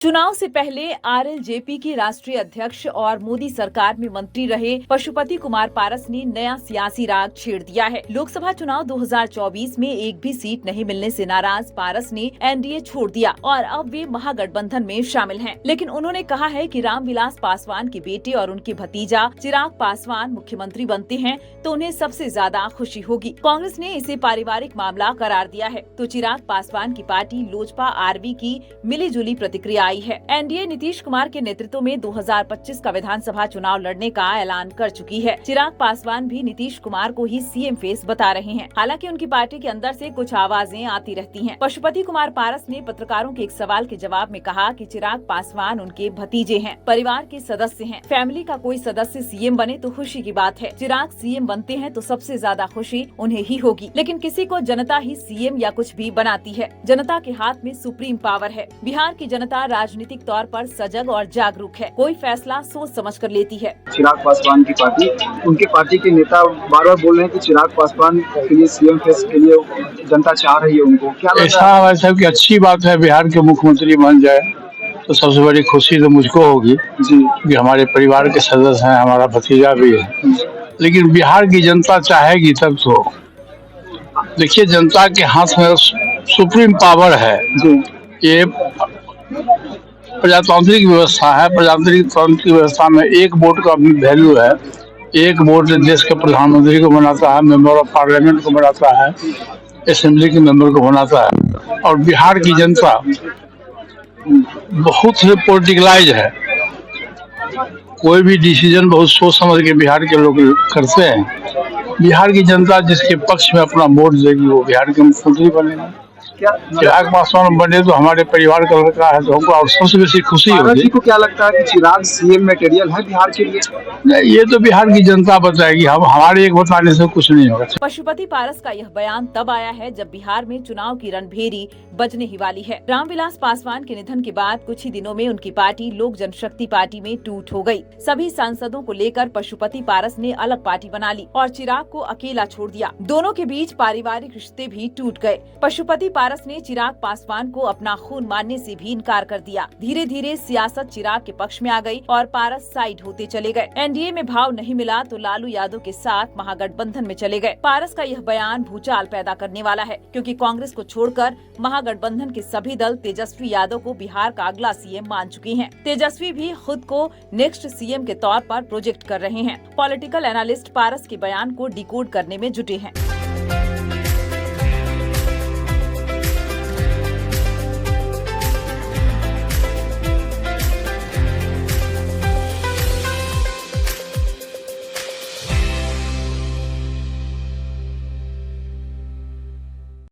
चुनाव से पहले आरएलजेपी की राष्ट्रीय अध्यक्ष और मोदी सरकार में मंत्री रहे पशुपति कुमार पारस ने नया सियासी राग छेड़ दिया है। लोकसभा चुनाव 2024 में एक भी सीट नहीं मिलने से नाराज पारस ने एनडीए छोड़ दिया और अब वे महागठबंधन में शामिल हैं। लेकिन उन्होंने कहा है कि रामविलास पासवान के बेटे और उनके भतीजा चिराग पासवान मुख्यमंत्री बनते हैं तो उन्हें सबसे ज्यादा खुशी होगी। कांग्रेस ने इसे पारिवारिक मामला करार दिया है तो चिराग पासवान की पार्टी लोजपा आरवी की मिलीजुली प्रतिक्रिया आई है। एनडीए नीतीश कुमार के नेतृत्व में 2025 का विधानसभा चुनाव लड़ने का ऐलान कर चुकी है। चिराग पासवान भी नीतीश कुमार को ही सीएम फेस बता रहे हैं। हालांकि उनकी पार्टी के अंदर से कुछ आवाजें आती रहती हैं। पशुपति कुमार पारस ने पत्रकारों के एक सवाल के जवाब में कहा कि चिराग पासवान उनके भतीजे हैं, परिवार के सदस्य हैं। फैमिली का कोई सदस्य सीएम बने तो खुशी की बात है। चिराग सीएम बनते हैं तो सबसे ज्यादा खुशी उन्हें ही होगी। लेकिन किसी को जनता ही सीएम या कुछ भी बनाती है। जनता के हाथ में सुप्रीम पावर है। बिहार की जनता राजनीतिक तौर पर सजग और जागरूक है। कोई फैसला सोच समझ कर लेती है। चिराग पासवान की पार्टी, उनके पार्टी के नेता बार बार बोल रहे हैं कि चिराग पासवान के लिए सीएम फेस के लिए जनता चाह रही है उनको। क्या ऐसा की अच्छी बात है, बिहार के मुख्यमंत्री बन जाए तो सबसे बड़ी खुशी तो मुझको होगी जी कि हमारे परिवार के सदस्य हैं, हमारा भतीजा भी है। लेकिन बिहार की जनता चाहेगी तब तो। देखिए, जनता के हाथ में सुप्रीम पावर है। ये प्रजातांत्रिक व्यवस्था है। प्रजातांत्रिक व्यवस्था में एक वोट का वैल्यू है। एक वोट देश के प्रधानमंत्री को बनाता है, मेंबर ऑफ पार्लियामेंट को बनाता है, असेंबली के मेंबर को बनाता है। और बिहार की जनता बहुत ही पॉलिटिकलाइज है। कोई भी डिसीजन बहुत सोच समझ के बिहार के लोग करते हैं। बिहार की जनता जिसके पक्ष में अपना वोट देगी वो बिहार के मुख्यमंत्री बनेगा। चिराग पासवान बने तो हमारे परिवार का लड़का है तो हमको और सबसे बेसी खुशी होगी। को क्या लगता है कि चिराग सीएम मटेरियल है बिहार के लिए? नहीं, ये तो बिहार की जनता बताएगी। हम हमारे एक बताने से कुछ नहीं होगा। पशुपति पारस का यह बयान तब आया है जब बिहार में चुनाव की रणभेरी बजने ही वाली है। रामविलास पासवान के निधन के बाद कुछ ही दिनों में उनकी पार्टी लोक जनशक्ति पार्टी में टूट हो गई। सभी सांसदों को लेकर पशुपति पारस ने अलग पार्टी बना ली और चिराग को अकेला छोड़ दिया। दोनों के बीच पारिवारिक रिश्ते भी टूट गए। पशुपति पारस ने चिराग पासवान को अपना खून मानने से भी इनकार कर दिया। धीरे धीरे सियासत चिराग के पक्ष में आ गई और पारस साइड होते चले गए। एनडीए में भाव नहीं मिला तो लालू यादव के साथ महागठबंधन में चले गए। पारस का यह बयान भूचाल पैदा करने वाला है क्योंकि कांग्रेस को छोड़कर महागठबंधन के सभी दल तेजस्वी यादव को बिहार का अगला सीएम मान चुके हैं। तेजस्वी भी खुद को नेक्स्ट सीएम के तौर पर प्रोजेक्ट कर रहे हैं। पॉलिटिकल एनालिस्ट पारस के बयान को डिकोड करने में जुटे हैं।